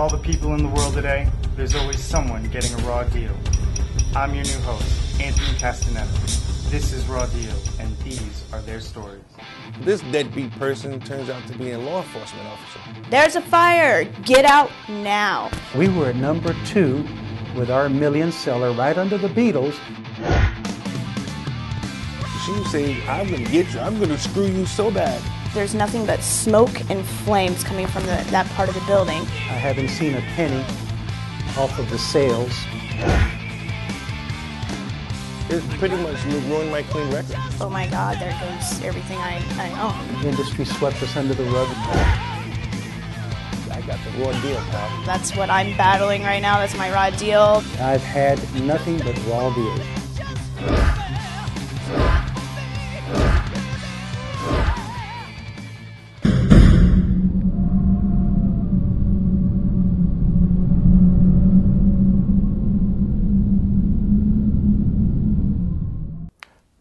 all the people in the world today, there's always someone getting a raw deal. I'm your new host, Anthony Castaneda. This is Raw Deal, and these are their stories. This deadbeat person turns out to be a law enforcement officer. There's a fire! Get out now! We were at number 2 with our million seller right under the Beatles. She would say, I'm going to get you, I'm going to screw you so bad. There's nothing but smoke and flames coming from that part of the building. I haven't seen a penny off of the sales. It pretty much ruined my clean record. Oh my God, there goes everything I own. The industry swept us under the rug. I got the raw deal, pal. That's what I'm battling right now. That's my raw deal. I've had nothing but raw deals.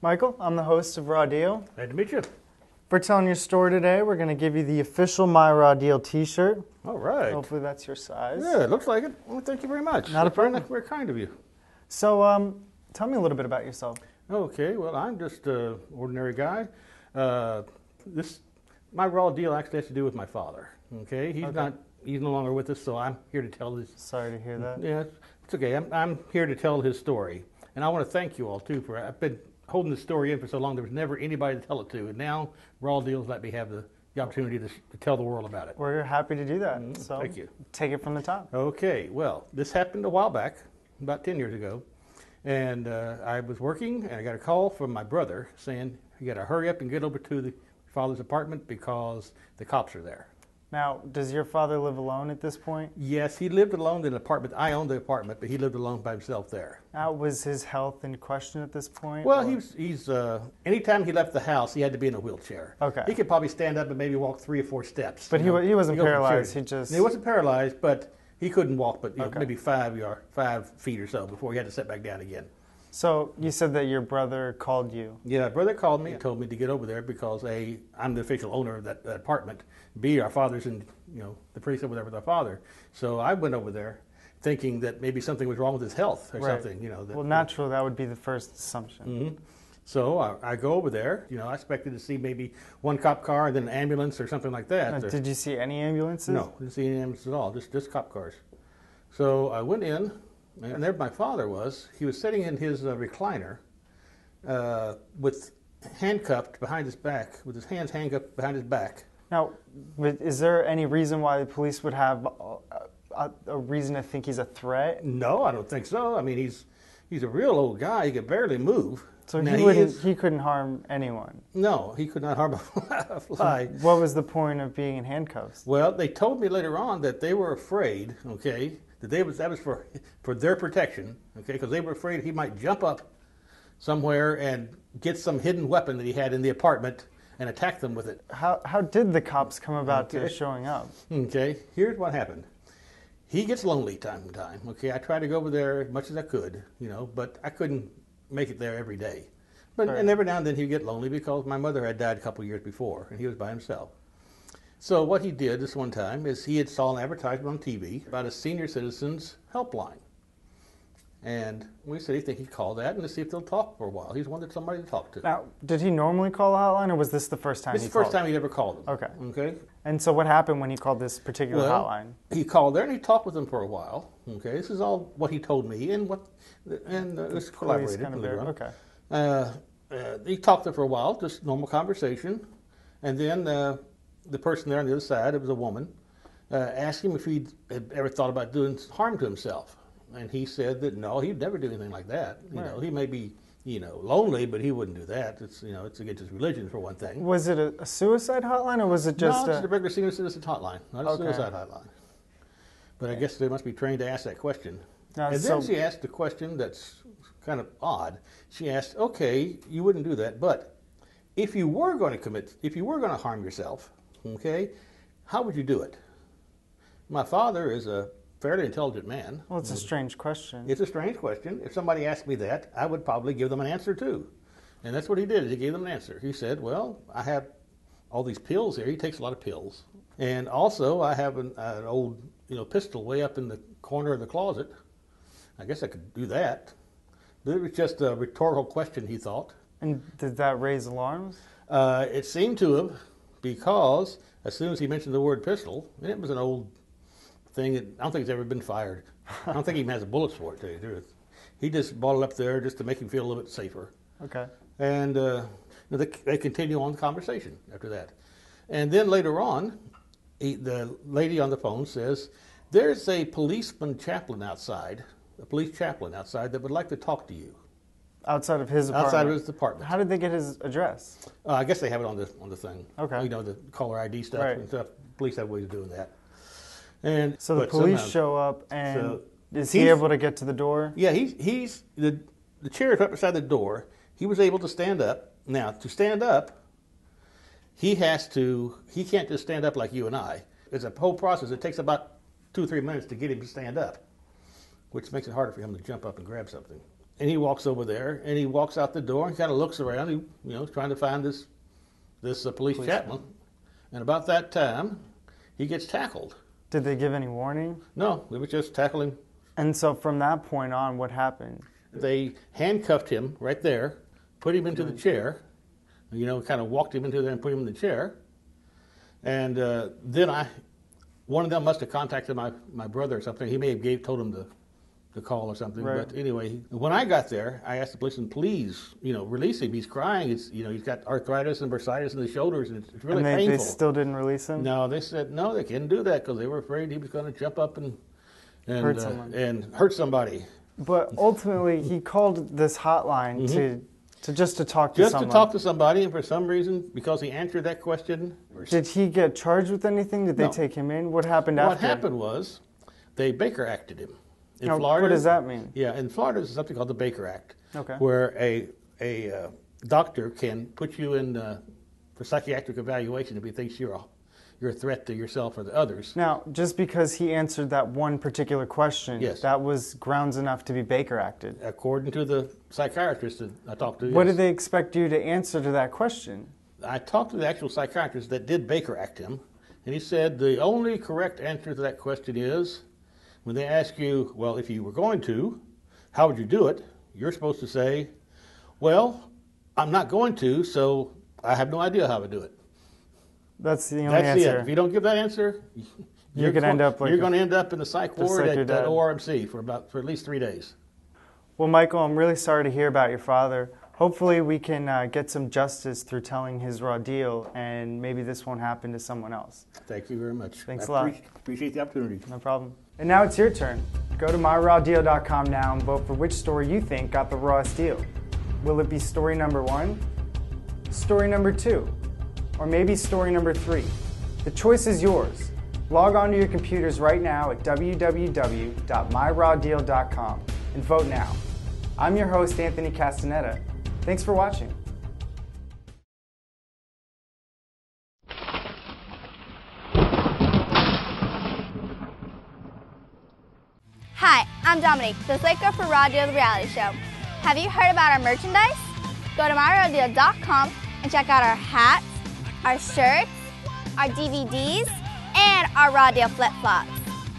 Michael, I'm the host of Raw Deal. Glad to meet you. For telling your story today, we're going to give you the official My Raw Deal t-shirt. All right. Hopefully that's your size. Yeah, it looks like it. Well, thank you very much. Not a problem. Very kind of you. So, tell me a little bit about yourself. Okay, well, I'm just an ordinary guy. My raw deal actually has to do with my father. Okay, he's no longer with us, so I'm here to tell this. Sorry to hear that. Yeah, it's okay. I'm here to tell his story, and I want to thank you all too for. I've been holding the story in for so long. There was never anybody to tell it to, and now Raw Deals let me have the opportunity to tell the world about it. We're happy to do that. So thank you. Take it from the top. Okay, well, this happened a while back, about 10 years ago, and I was working, and I got a call from my brother saying, you got to hurry up and get over to the father's apartment because the cops are there. Now, does your father live alone at this point? Yes, he lived alone in an apartment. I owned the apartment, but he lived alone by himself there. Was his health in question at this point? Well, he's anytime he left the house, he had to be in a wheelchair. Okay. He could probably stand up and maybe walk 3 or 4 steps. But he wasn't paralyzed. He wasn't paralyzed, but he couldn't walk, but maybe 5 feet or so before he had to sit back down again. So you said that your brother called you. Yeah, my brother called me and told me to get over there because A, I'm the official owner of that apartment. B, our father's in the priest over there with our father. So I went over there thinking that maybe something was wrong with his health or something. Well, naturally, that would be the first assumption. Mm-hmm. So I go over there. I expected to see maybe one cop car and then an ambulance or something like that. Did you see any ambulances? No, didn't see any ambulances at all. Just cop cars. So I went in. And there my father was. He was sitting in his recliner with handcuffed behind his back, with his hands handcuffed behind his back. Now, is there any reason why the police would have a reason to think he's a threat? No, I don't think so. I mean, he's a real old guy. He could barely move. So he couldn't harm anyone? No, he could not harm a fly. So what was the point of being in handcuffs? Well, they told me later on that they were afraid, that that was for their protection, because they were afraid he might jump up somewhere and get some hidden weapon that he had in the apartment and attack them with it. How did the cops come about to showing up? Okay, here's what happened. He gets lonely time to time. I tried to go over there as much as I could, but I couldn't make it there every day. And every now and then he'd get lonely because my mother had died a couple of years before, and he was by himself. So what he did this one time is he had saw an advertisement on TV about a senior citizens helpline. And we said he'd call that and to see if they'll talk for a while. He's wanted somebody to talk to. Now, did he normally call a hotline, or was this the first time he called? This is the first time he'd ever called them. Okay. And so what happened when he called this particular hotline? He called there and he talked with them for a while. This is all what he told me and this collaborated. He talked there for a while, just normal conversation. And then the person there on the other side, it was a woman, asked him if he had ever thought about doing harm to himself. And he said that no, he'd never do anything like that. He may be, lonely, but he wouldn't do that. It's, it's against his religion for one thing. Was it a suicide hotline, or was it just No, it's a regular senior citizen hotline, not a suicide hotline. But I guess they must be trained to ask that question. And then she asked a question that's kind of odd. She asked, okay, you wouldn't do that, but if you were going to harm yourself, how would you do it? My father is a fairly intelligent man. Well, it's a strange question. It's a strange question. If somebody asked me that, I would probably give them an answer too. And that's what he did. He gave them an answer. He said, well, I have all these pills here. He takes a lot of pills. And also, I have an old pistol way up in the corner of the closet. I guess I could do that. But it was just a rhetorical question, he thought. And did that raise alarms? It seemed to have, because as soon as he mentioned the word pistol, and it was an old thing that I don't think it's ever been fired. I don't think he even has bullets for it, to tell you the truth. He just bought it up there just to make him feel a little bit safer. Okay. And they continue on the conversation after that. And then later on, the lady on the phone says, there's a police chaplain outside that would like to talk to you. Outside of his apartment? Outside of his department. How did they get his address? I guess they have it on the thing. Okay. The caller ID stuff Right. and stuff. Police have ways of doing that. And So the police show up, and is he able to get to the door? Yeah, he's the chair is right beside the door. He was able to stand up. Now, to stand up, he can't just stand up like you and I. It's a whole process. It takes about 2 or 3 minutes to get him to stand up, which makes it harder for him to jump up and grab something. And he walks over there, and he walks out the door, and kind of looks around. He, trying to find this police chaplain. And about that time, he gets tackled. Did they give any warning? No, they were just tackling. And so from that point on, what happened? They handcuffed him right there, put him into the chair, kind of walked him into there and put him in the chair. And then one of them must have contacted my brother or something. He may have told him the call or something. Right. But anyway, when I got there, I asked the policeman, please, release him. He's crying. He's got arthritis and bursitis in the shoulders, and it's really painful. They still didn't release him? No, they said no, they couldn't do that because they were afraid he was going to jump up and hurt somebody. But ultimately, he called this hotline to just to talk to someone. Just to talk to somebody, and for some reason, because he answered that question. Did he get charged with anything? Did they take him in? What happened after? What happened was they Baker Acted him. In Florida, what does that mean? Yeah, in Florida, there's something called the Baker Act, okay, where a doctor can put you in for psychiatric evaluation if he thinks you're a threat to yourself or the others. Now, just because he answered that one particular question, that was grounds enough to be Baker Acted? According to the psychiatrist that I talked to. What did they expect you to answer to that question? I talked to the actual psychiatrist that did Baker Act him, and he said the only correct answer to that question is, when they ask you, well, if you were going to, how would you do it? You're supposed to say, well, I'm not going to, so I have no idea how to do it. That's the only answer. If you don't give that answer, you're going to end up in the psych ward at ORMC for at least 3 days. Well, Michael, I'm really sorry to hear about your father. Hopefully we can get some justice through telling his raw deal, and maybe this won't happen to someone else. Thank you very much. Thanks a lot. Appreciate the opportunity. No problem. And now it's your turn. Go to myrawdeal.com now and vote for which story you think got the rawest deal. Will it be story number 1, story number 2, or maybe story number 3? The choice is yours. Log on to your computers right now at www.myrawdeal.com and vote now. I'm your host, Anthony Castaneda. Thanks for watching. Hi, I'm Dominique, the Slate Girl for Raw Deal, the reality show. Have you heard about our merchandise? Go to myrawdeal.com and check out our hats, our shirts, our DVDs, and our Raw Deal flip-flops.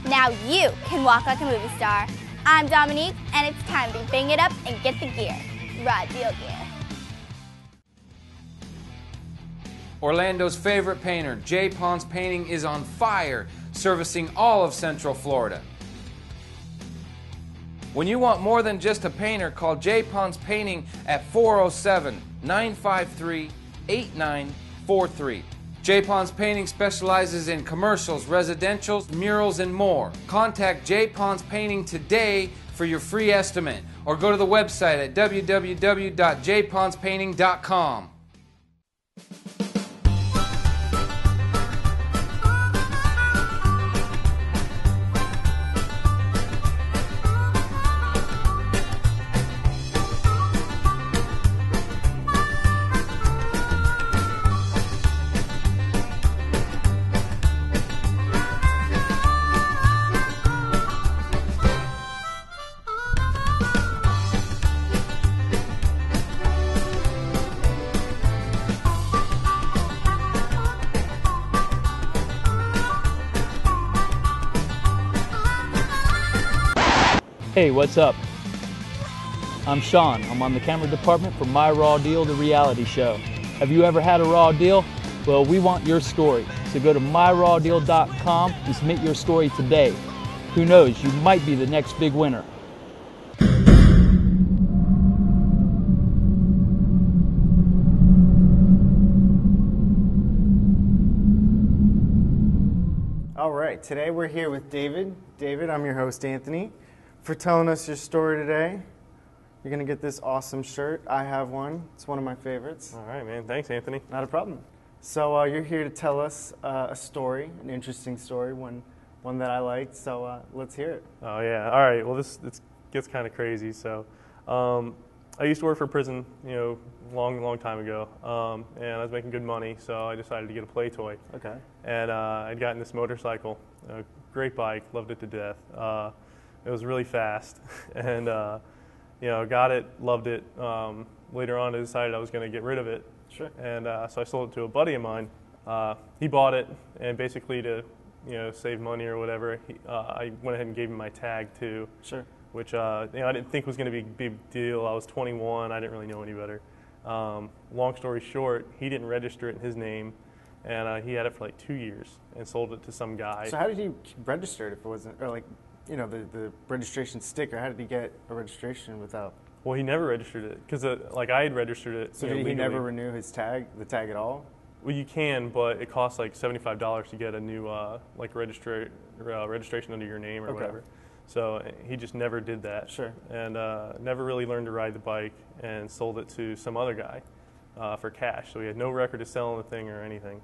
Now you can walk like a movie star. I'm Dominique, and it's time to bang it up and get the gear. Raw Deal gear. Orlando's favorite painter, J. Pons Painting, is on fire, servicing all of Central Florida. When you want more than just a painter, call J. Pons Painting at 407-953-8943. J. Pons Painting specializes in commercials, residentials, murals, and more. Contact J. Pons Painting today for your free estimate, or go to the website at www.jponspainting.com. Hey, what's up? I'm Sean. I'm on the camera department for My Raw Deal, the reality show. Have you ever had a raw deal? Well, we want your story. So go to myrawdeal.com and submit your story today. Who knows, you might be the next big winner. All right, today we're here with David. David, I'm your host, Anthony, for telling us your story today. You're going to get this awesome shirt. I have one. It's one of my favorites. All right, man. Thanks, Anthony. Not a problem. So you're here to tell us a story, an interesting story, one that I liked. So let's hear it. Oh, yeah. All right. Well, this gets kind of crazy. So I used to work for a prison, long time ago, and I was making good money, so I decided to get a play toy. Okay. And I'd gotten this motorcycle, a great bike, loved it to death. It was really fast, and got it, loved it. Later on, I decided I was going to get rid of it. Sure. And so I sold it to a buddy of mine. He bought it, and basically to save money or whatever, I went ahead and gave him my tag too. Sure. Which I didn't think was going to be a big deal. I was 21. I didn't really know any better. Long story short, he didn't register it in his name, and he had it for like 2 years and sold it to some guy. So how did he register it if it wasn't, or the registration sticker? How did he get a registration without? Well, he never registered it because I had registered it. So did he never renew his tag, the tag at all? Well, you can, but it costs like $75 to get a new registration under your name or whatever. So he just never did that. Sure. And never really learned to ride the bike and sold it to some other guy for cash. So he had no record of selling the thing or anything.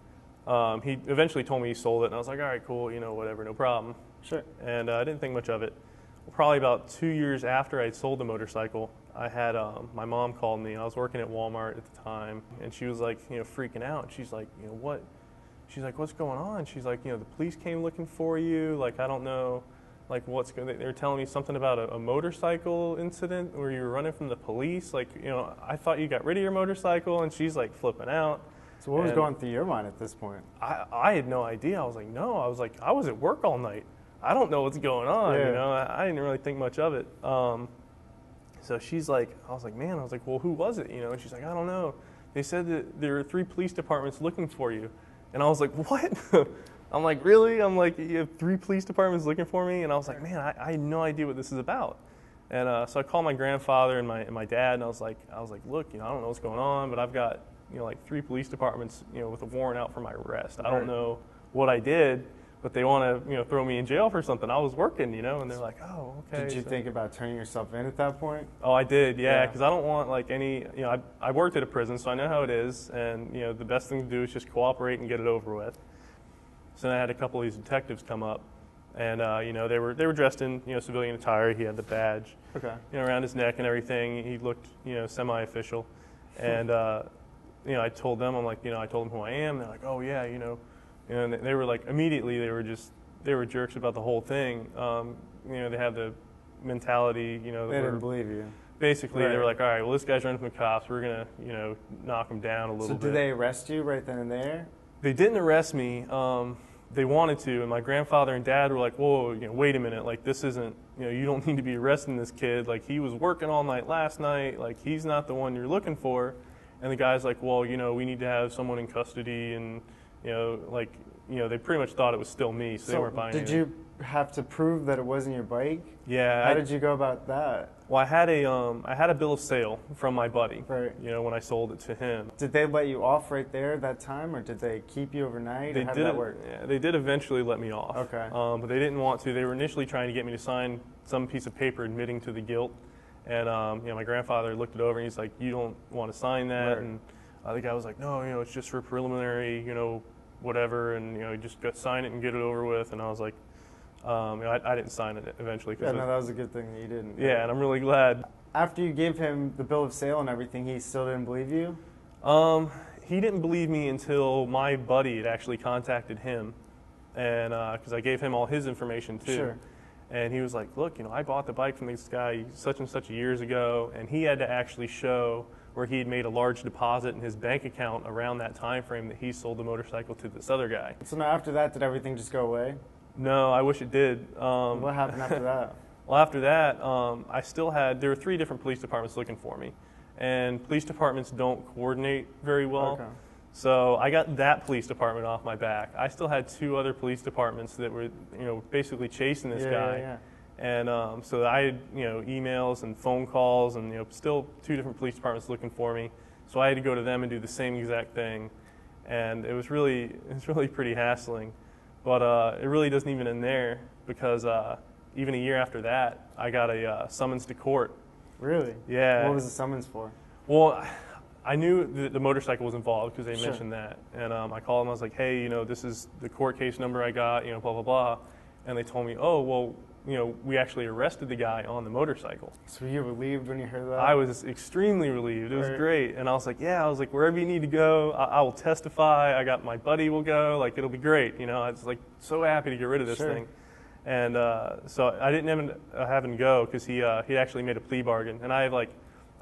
He eventually told me he sold it, and I was like, all right, cool, whatever, no problem. Sure. And I didn't think much of it. Probably about 2 years after I'd sold the motorcycle, I had my mom called me. I was working at Walmart at the time, and she was like, freaking out. She's like, what? She's like, what's going on? She's like, the police came looking for you. Like, I don't know. Like, what's going? They were telling me something about a motorcycle incident where you were running from the police. Like, I thought you got rid of your motorcycle, and she's like flipping out. So what was going through your mind at this point? I had no idea. I was like, no. I was like, I was at work all night. I don't know what's going on. Yeah. I didn't really think much of it. So she's like, I was like, man. I was like, well, who was it? And she's like, I don't know. They said that there are 3 police departments looking for you. And I was like, what? I'm like, really? I'm like, you have 3 police departments looking for me? And I was like, man, I had no idea what this is about. And so I called my grandfather and my dad, and I was like, look, I don't know what's going on, but I've got, like 3 police departments, with a warrant out for my arrest. I don't know what I did, but they want to, throw me in jail for something. I was working, and they're like, oh, okay. Did you think about turning yourself in at that point? Oh, I did, yeah, because I don't want like any, I worked at a prison, so I know how it is, and the best thing to do is just cooperate and get it over with. So then I had a couple of these detectives come up, and they were dressed in civilian attire. He had the badge, around his neck and everything. He looked semi-official, and I told them, I'm like, I told them who I am. They're like, oh yeah, and they were like immediately they were jerks about the whole thing. They have the mentality, they didn't believe you. Basically, they were like, all right, well, this guy's running from the cops. We're gonna knock him down a little bit. So did they arrest you right then and there? They didn't arrest me. They wanted to, and my grandfather and dad were like, whoa, wait a minute, like this isn't, you don't need to be arresting this kid. Like he was working all night last night. Like he's not the one you're looking for. And the guy's like, well, we need to have someone in custody, and they pretty much thought it was still me, so they weren't buying it. Did you have to prove that it wasn't your bike? Yeah. How did you go about that? Well, I had a bill of sale from my buddy. Right. When I sold it to him. Did they let you off right there that time, or did they keep you overnight? How did that work? Yeah, they did eventually let me off. Okay. But they didn't want to. They were initially trying to get me to sign some piece of paper admitting to the guilt. And my grandfather looked it over, and he's like, "You don't want to sign that." Right. And the guy was like, "No, it's just for preliminary, whatever." And you just go sign it and get it over with. And I was like, I didn't sign it eventually. Yeah, no, that was a good thing that you didn't. Yeah, and I'm really glad. After you gave him the bill of sale and everything, he still didn't believe you? He didn't believe me until my buddy had actually contacted him, and because I gave him all his information too. Sure. And he was like, look, I bought the bike from this guy such and such years ago, and he had to actually show where he had made a large deposit in his bank account around that time frame that he sold the motorcycle to this other guy. So now after that, did everything just go away? No, I wish it did. What happened after that? Well, after that, there were 3 different police departments looking for me. And police departments don't coordinate very well. Okay. So I got that police department off my back. I still had 2 other police departments that were, basically chasing this guy. Yeah. And so I had, emails and phone calls and, still 2 different police departments looking for me. So I had to go to them and do the same exact thing. And it was really pretty hassling. But it really doesn't even end there, because even a year after that, I got a summons to court. Really? Yeah. What was the summons for? Well, I knew the motorcycle was involved because they Sure. mentioned that. And I called them. I was like, hey, this is the court case number I got, blah, blah, blah. And they told me, oh, well, we actually arrested the guy on the motorcycle. So were you relieved when you heard that? I was extremely relieved. It was Right. great. And I was like, wherever you need to go, I will testify. I got my buddy will go. Like, it'll be great. I was like so happy to get rid of this Sure. thing. And so I didn't even have him go because he actually made a plea bargain. And I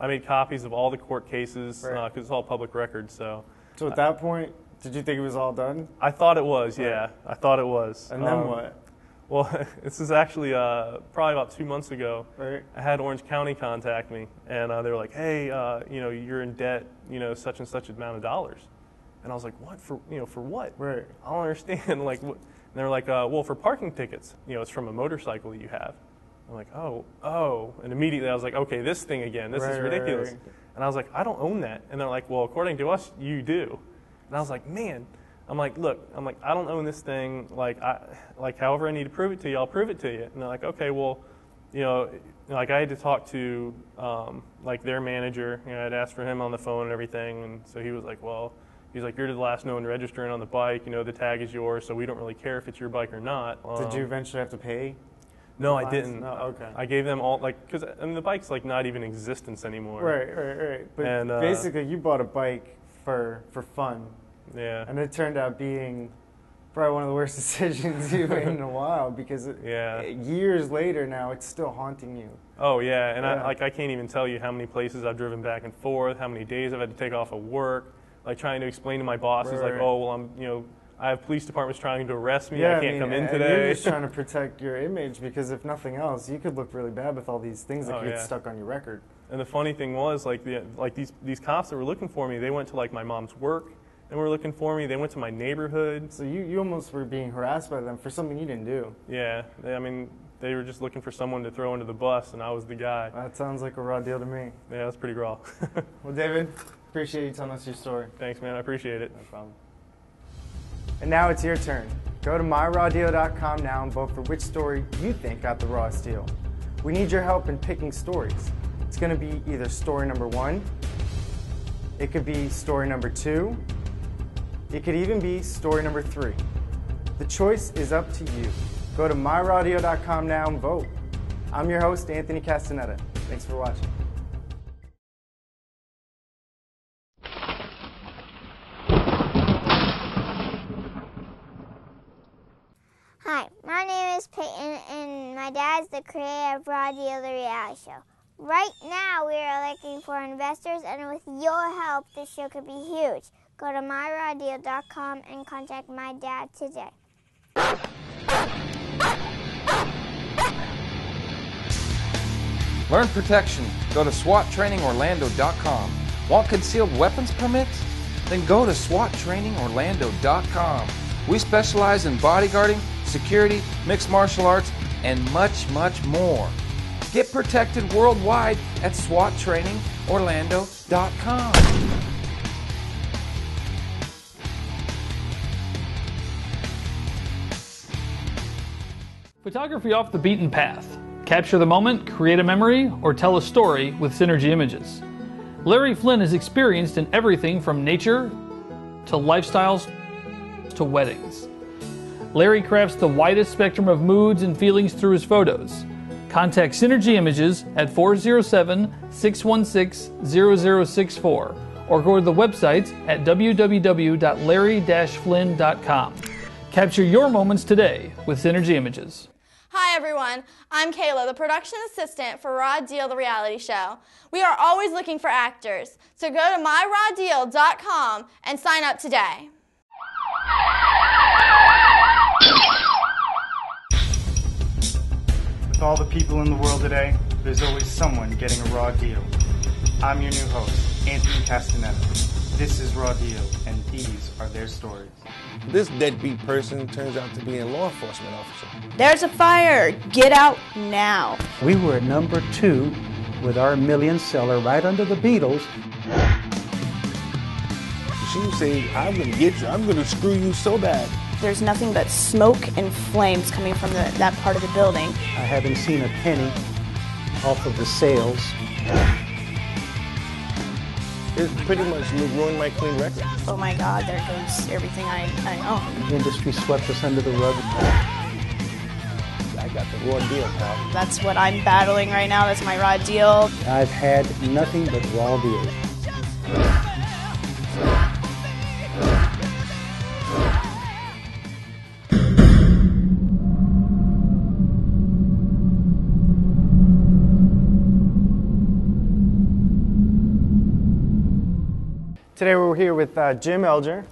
made copies of all the court cases because Right. it's all public record. So at that point, did you think it was all done? I thought it was, Right. yeah. I thought it was. And then what? Well, this is actually probably about 2 months ago. Right. I had Orange County contact me, and they were like, "Hey, you're in debt, such and such amount of dollars." And I was like, "What for? For what?" Right. I don't understand. Like, what? And they were like, "Well, for parking tickets. it's from a motorcycle that you have." I'm like, "Oh," and immediately I was like, "Okay, this thing again. This is ridiculous." Right. And I was like, "I don't own that." And they're like, "Well, according to us, you do." And I was like, "Man." I'm like, look, I don't own this thing. However I need to prove it to you, I'll prove it to you. And they're like, okay, well, I had to talk to, their manager. I'd asked for him on the phone and everything. And so he was like, well, he's like, you're the last known registering on the bike. The tag is yours, so we don't really care if it's your bike or not. Did you eventually have to pay? No, I didn't. No, okay. I gave them all, because the bike's not even in existence anymore. Right. But And, basically, you bought a bike for fun. Yeah. And it turned out being probably one of the worst decisions you've made in a while, because years later now, it's still haunting you. Oh yeah, and I can't even tell you how many places I've driven back and forth, how many days I've had to take off of work, trying to explain to my bosses, Right. oh well, I have police departments trying to arrest me. I can't come in today. You're just trying to protect your image, because if nothing else, you could look really bad with all these things that could get stuck on your record. And the funny thing was, these cops that were looking for me, they went to my mom's work. They were looking for me. They went to my neighborhood. So you almost were being harassed by them for something you didn't do. Yeah, they were just looking for someone to throw under the bus, and I was the guy. That sounds like a raw deal to me. Yeah, that's pretty raw. Well, David, appreciate you telling us your story. Thanks, man. I appreciate it. No problem. And now it's your turn. Go to myrawdeal.com now and vote for which story you think got the rawest deal. We need your help in picking stories. It's going to be either story number 1, it could be story number 2, it could even be story number 3. The choice is up to you. Go to myrawdeal.com now and vote. I'm your host, Anthony Castaneda. Thanks for watching. Hi, my name is Peyton, and my dad's the creator of Raw Deal, the reality show. Right now, we are looking for investors, and with your help, this show could be huge. Go to myrawdeal.com and contact my dad today. Learn protection. Go to SWATtrainingOrlando.com. Want concealed weapons permits? Then go to SWATtrainingOrlando.com. We specialize in bodyguarding, security, mixed martial arts, and much, much more. Get protected worldwide at SWATtrainingOrlando.com. Photography off the beaten path. Capture the moment, create a memory, or tell a story with Synergy Images. Larry Flynn is experienced in everything from nature to lifestyles to weddings. Larry crafts the widest spectrum of moods and feelings through his photos. Contact Synergy Images at 407-616-0064 or go to the website at www.larry-flynn.com. Capture your moments today with Synergy Images. Hi everyone, I'm Kayla, the production assistant for Raw Deal, the reality show. We are always looking for actors, so go to myrawdeal.com and sign up today. With all the people in the world today, there's always someone getting a raw deal. I'm your new host, Anthony Castaneda. This is Raw Deal, and these are their stories. This deadbeat person turns out to be a law enforcement officer. There's a fire! Get out now! We were at number 2 with our million seller right under the Beatles. She would say, I'm going to get you. I'm going to screw you so bad. There's nothing but smoke and flames coming from that part of the building. I haven't seen a penny off of the sales. It pretty much ruined my clean record. Oh my God, there goes everything I own. The industry swept us under the rug. I got the raw deal, pal. That's what I'm battling right now. That's my raw deal. I've had nothing but raw deals. Today we're here with Jim Elger.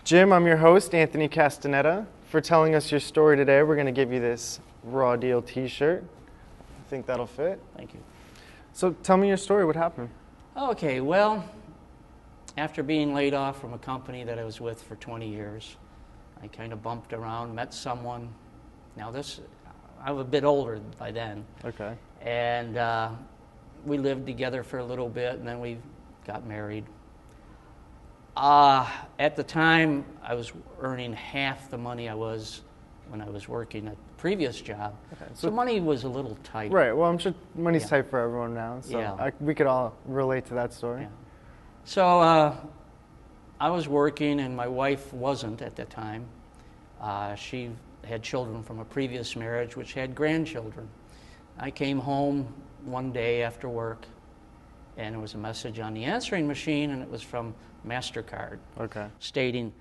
Jim, I'm your host, Anthony Castaneda. For telling us your story today, we're going to give you this Raw Deal t-shirt. I think that'll fit. Thank you. So tell me your story. What happened? Okay, well, after being laid off from a company that I was with for 20 years, I kind of bumped around, met someone. Now I was a bit older by then. Okay. And we lived together for a little bit, and then we got married. At the time, I was earning half the money I was when I was working at the previous job. Okay, so money was a little tight. Right. Well, I'm sure money's tight for everyone now. So yeah. We could all relate to that story. Yeah. So I was working, and my wife wasn't at the time. She had children from a previous marriage, which had grandchildren. I came home one day after work, and there was a message on the answering machine, and it was from MasterCard, stating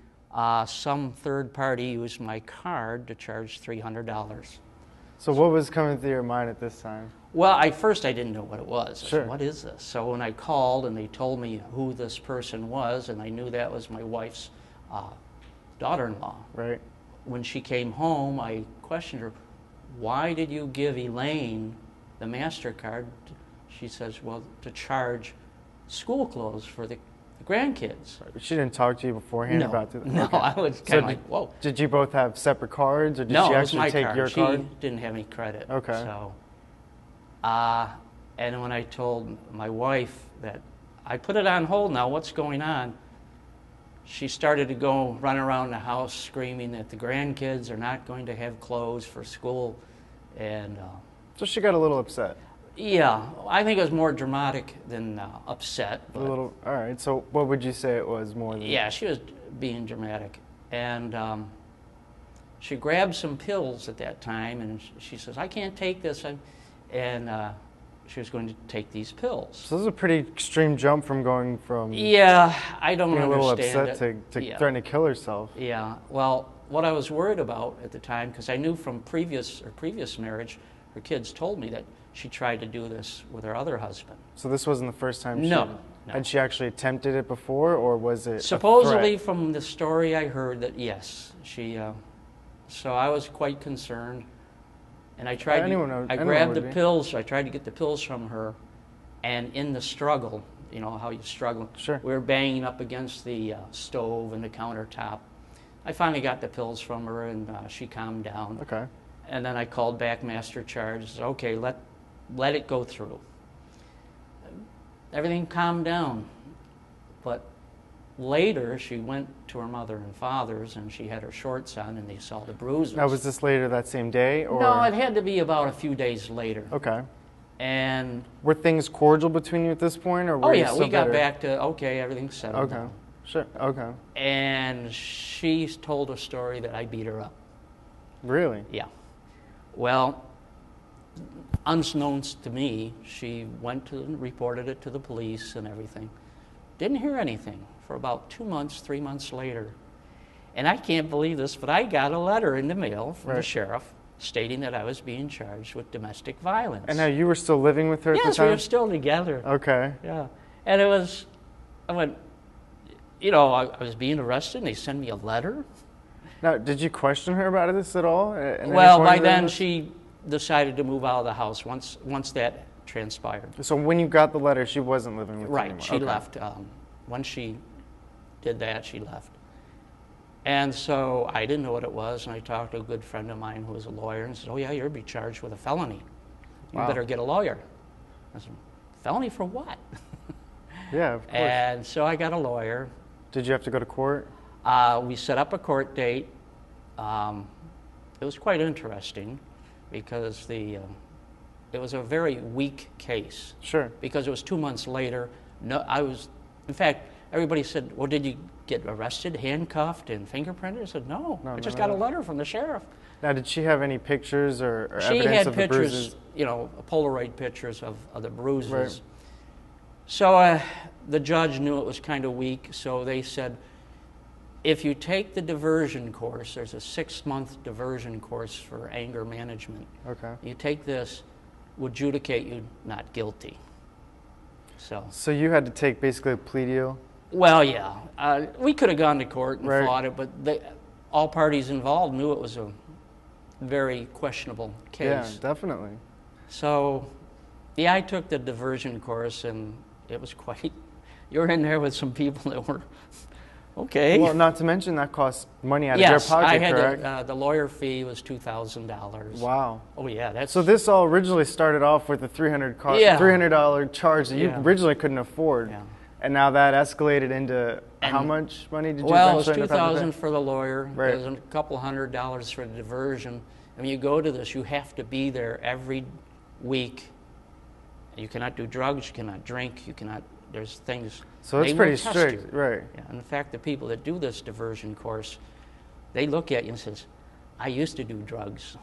some third party used my card to charge $300. So what was coming through your mind at this time? Well, at first I didn't know what it was. I Sure. said, what is this? So when I called and they told me who this person was, and I knew that was my wife's daughter-in-law. Right. When she came home, I questioned her, why did you give Elaine the MasterCard? She says, well, to charge school clothes for the grandkids. She didn't talk to you beforehand No, about it? no, Okay. I was kind of like, whoa. Did you both have separate cards, or did No, she it was actually my take card. your She card? didn't have any credit. Okay. So, and when I told my wife that I put it on hold now, what's going on? She started to go run around the house screaming that the grandkids are not going to have clothes for school, and so she got a little upset. Yeah, I think it was more dramatic than upset. A little. All right. So what would you say it was more than? Yeah, she was being dramatic, and she grabbed some pills at that time, and she says, "I can't take this," and she was going to take these pills. So this is a pretty extreme jump from going from. Yeah, I don't being understand a little upset it. to threatening to kill herself. Yeah. Well, what I was worried about at the time, because I knew from previous marriage, her kids told me that she tried to do this with her other husband. So this wasn't the first time No. Had she actually attempted it before, or was it Supposedly, from the story I heard, that yes, she. So I was quite concerned, and I tried. I grabbed the pills. I tried to get the pills from her, and in the struggle, you know how you struggle. Sure. We were banging up against the stove and the countertop. I finally got the pills from her, and she calmed down. Okay. And then I called back Master Charge. Said, okay, let it go through. Everything calmed down. But later, she went to her mother and father's, and she had her shorts on, and they saw the bruises. Now, was this later that same day? Or? No, it had to be about a few days later. Okay. And were things cordial between you at this point, or were oh you yeah, still we got bitter? back to okay, everything's settled Okay. down. Sure. Okay. And she told a story that I beat her up. Really? Yeah. Well, unbeknownst to me, she went to and reported it to the police and everything. Didn't hear anything for about 2 months, 3 months later. And I can't believe this, but I got a letter in the mail from the sheriff stating that I was being charged with domestic violence. And now you were still living with her at the Yes, time? we were still together. Okay. Yeah. And it was, I went, you know, I was being arrested and they sent me a letter. Now, did you question her about this at all? Well, by then she decided to move out of the house once that transpired. So when you got the letter, she wasn't living with you anymore? Right, she left. Once she did that, she left. And so I didn't know what it was, and I talked to a good friend of mine who was a lawyer and said, oh yeah, you'll be charged with a felony. You better get a lawyer. I said, felony for what? Yeah, of course. And so I got a lawyer. Did you have to go to court? We set up a court date. It was quite interesting because it was a very weak case. Sure. Because it was 2 months later. In fact, everybody said, well, did you get arrested, handcuffed, and fingerprinted? I said, no, I just got a letter from the sheriff. Now, did she have any pictures or she evidence had of pictures, the bruises? you know, Polaroid pictures of the bruises. Right. So the judge knew it was kind of weak, so they said, if you take the diversion course, there's a 6-month diversion course for anger management. Okay. You take this, would adjudicate you not guilty. So you had to take basically a plea deal? Well, yeah. We could have gone to court and fought it, but all parties involved knew it was a very questionable case. Yeah, definitely. So, yeah, I took the diversion course, and it was quite... You were in there with some people that were... Okay. Well, not to mention that cost money out of your pocket, correct? The lawyer fee was $2,000. Wow. Oh, yeah. That's... So this all originally started off with a $300 charge that you originally couldn't afford. Yeah. And now that escalated into how much money did you eventually end up having to pay? $2,000 for the lawyer. Right. There's a couple $100 for the diversion. And when you go to this, you have to be there every week. You cannot do drugs, you cannot drink, you cannot... There's things... So it's pretty strict, right? Yeah. And in fact, the people that do this diversion course, they look at you and says, I used to do drugs.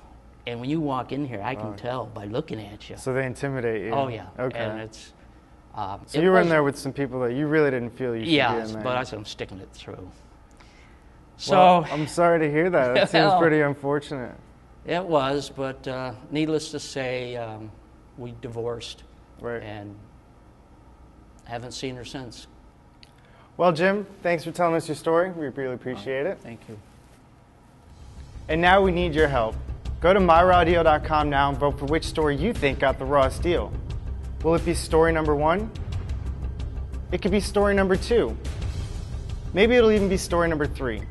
And when you walk in here, I can tell by looking at you. So they intimidate you? Oh, yeah. Okay. And it's... so you were in there with some people that you really didn't feel you should be in there. But I said, I'm sticking it through. So... Well, I'm sorry to hear that. That seems pretty unfortunate. It was, but needless to say, we divorced. Right. And haven't seen her since. Well, Jim, thanks for telling us your story. We really appreciate it. Thank you. And now we need your help. Go to myrawdeal.com now and vote for which story you think got the rawest deal. Will it be story number 1? It could be story number 2. Maybe it'll even be story number 3.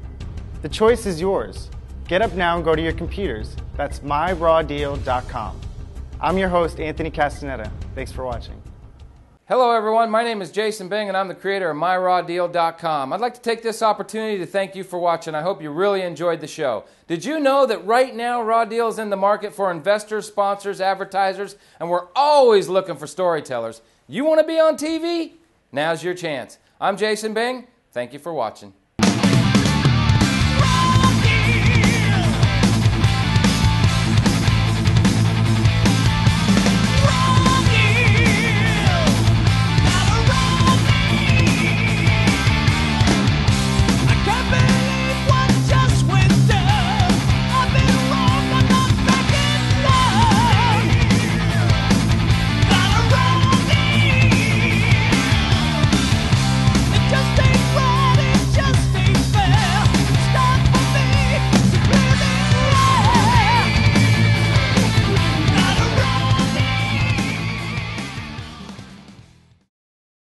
The choice is yours. Get up now and go to your computers. That's myrawdeal.com. I'm your host, Anthony Castaneda. Thanks for watching. Hello everyone, my name is Jason Bing and I'm the creator of myrawdeal.com. I'd like to take this opportunity to thank you for watching. I hope you really enjoyed the show. Did you know that right now Raw Deal is in the market for investors, sponsors, advertisers, and we're always looking for storytellers? You want to be on TV? Now's your chance. I'm Jason Bing. Thank you for watching.